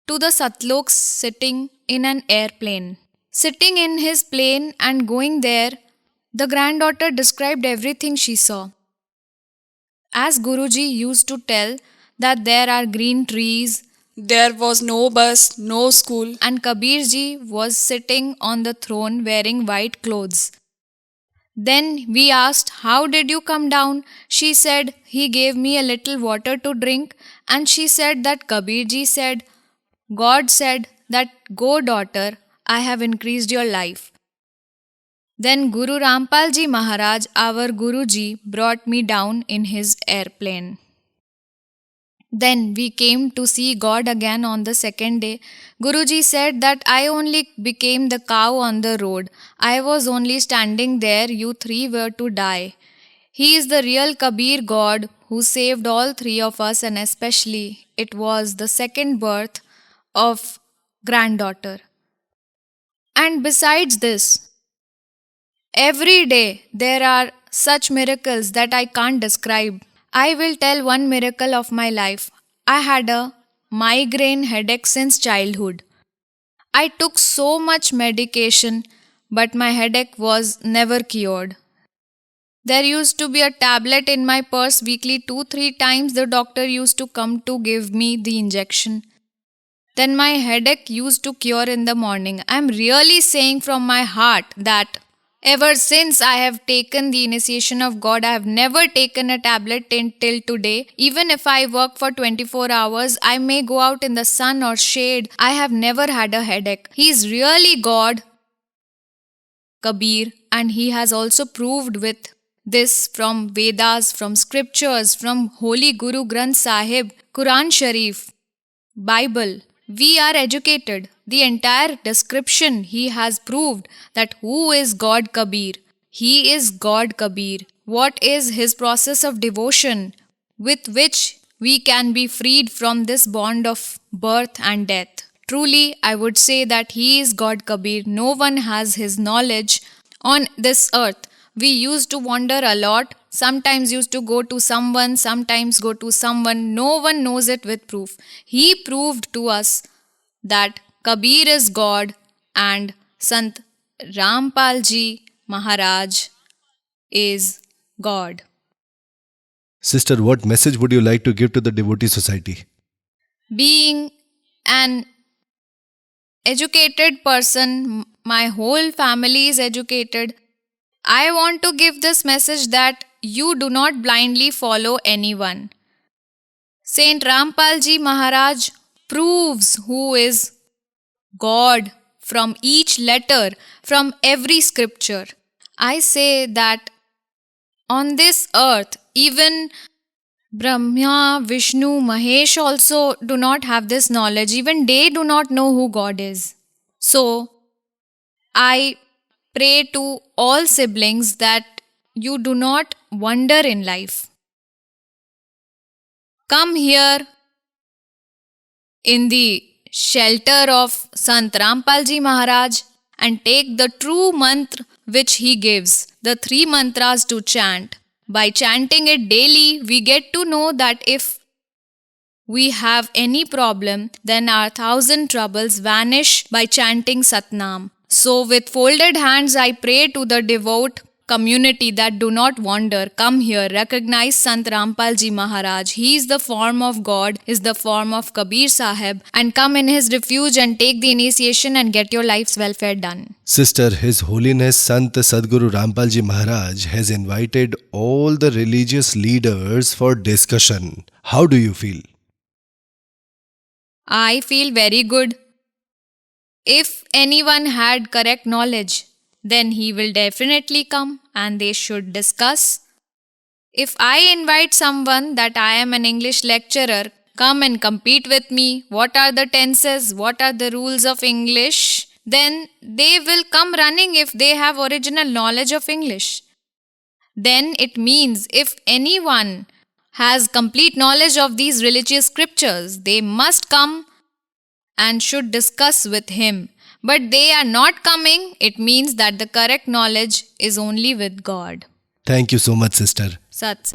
A: to the Satlok sitting in an airplane. Sitting in his plane and going there, the granddaughter described everything she saw. As Guruji used to tell that there are green trees,
B: There was no bus, no school.
A: and Kabirji was sitting on the throne wearing white clothes. Then we asked, "How did you come down?" She said, "He gave me a little water to drink." And she said that Kabirji said, "God said that, go daughter, I have increased your life." Then Guru Rampal Ji Maharaj, our Guruji, brought me down in his airplane. Then we came to see God again on the second day. Guruji said that I only became the cow on the road. I was only standing there, you three were to die. He is the real Kabir God who saved all three of us, and especially it was the second birth of granddaughter. And besides this, every day there are such miracles that I can't describe. I will tell one miracle of my life. I had a migraine headache since childhood. I took so much medication, but my headache was never cured. There used to be a tablet in my purse weekly 2-3 times. The doctor used to come to give me the injection. Then my headache used to cure in the morning. I am really saying from my heart that ever since I have taken the initiation of God, I have never taken a tablet till today. Even if I work for 24 hours, I may go out in the sun or shade, I have never had a headache. He is really God, Kabir, and he has also proved with this from Vedas, from scriptures, from Holy Guru Granth Sahib, Quran Sharif, Bible. We are educated. The entire description he has proved that who is God Kabir. He is God Kabir. What is his process of devotion with which we can be freed from this bond of birth and death. Truly, I would say that he is God Kabir. No one has his knowledge on this earth. We used to wander a lot. Sometimes used to go to someone, sometimes go to someone. No one knows it with proof. He proved to us that Kabir is God and Sant Rampal Ji Maharaj is God.
C: Sister, what message would you like to give to the devotee society?
A: Being an educated person, my whole family is educated. I want to give this message that you do not blindly follow anyone. Saint Rampal Ji Maharaj proves who is God from each letter, from every scripture. I say that on this earth, even Brahma, Vishnu, Mahesh also do not have this knowledge. Even they do not know who God is. So, I pray to all siblings that you do not wander in life. Come here in the shelter of Sant Rampal Ji Maharaj and take the true mantra which he gives, the 3 mantras to chant. By chanting it daily, we get to know that if we have any problem, then our 1,000 troubles vanish by chanting Satnam. So with folded hands, I pray to the devout community that do not wander. Come here, recognize Sant Rampal Ji Maharaj. He is the form of God, is the form of Kabir Sahib, and come in his refuge and take the initiation and get your life's welfare done.
C: Sister, His Holiness Sant Sadguru Rampal Ji Maharaj has invited all the religious leaders for discussion. How do you feel?
A: I feel very good. If anyone had correct knowledge, then he will definitely come and they should discuss. If I invite someone that I am an English lecturer, come and compete with me, what are the tenses, what are the rules of English, then they will come running if they have original knowledge of English. Then it means if anyone has complete knowledge of these religious scriptures, they must come and should discuss with him. But they are not coming, it means that the correct knowledge is only with God.
C: Thank you so much, sister.
A: Sat.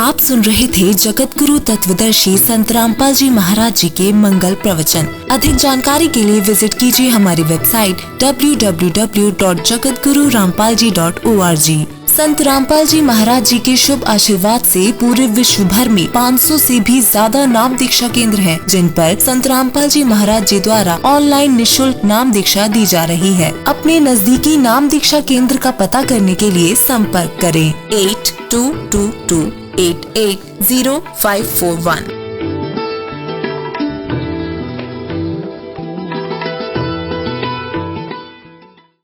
F: आप सुन रहे थे जगत गुरु तत्वदर्शी संत रामपाल जी महाराज जी के मंगल प्रवचन। अधिक जानकारी के लिए विजिट कीजिए हमारी वेबसाइट www.jagatgururampalji.org। संत रामपाल जी महाराज जी के शुभ आशीर्वाद से पूरे विश्व भर में 500 से भी ज्यादा नाम दीक्षा केंद्र हैं, जिन पर संत रामपाल जी महाराज जी द्वारा ऑनलाइन निशुल्क नाम दीक्षा दी जा रही है। अपने नजदीकी नाम दीक्षा केंद्र का पता करने के लिए संपर्क करें 8222880541।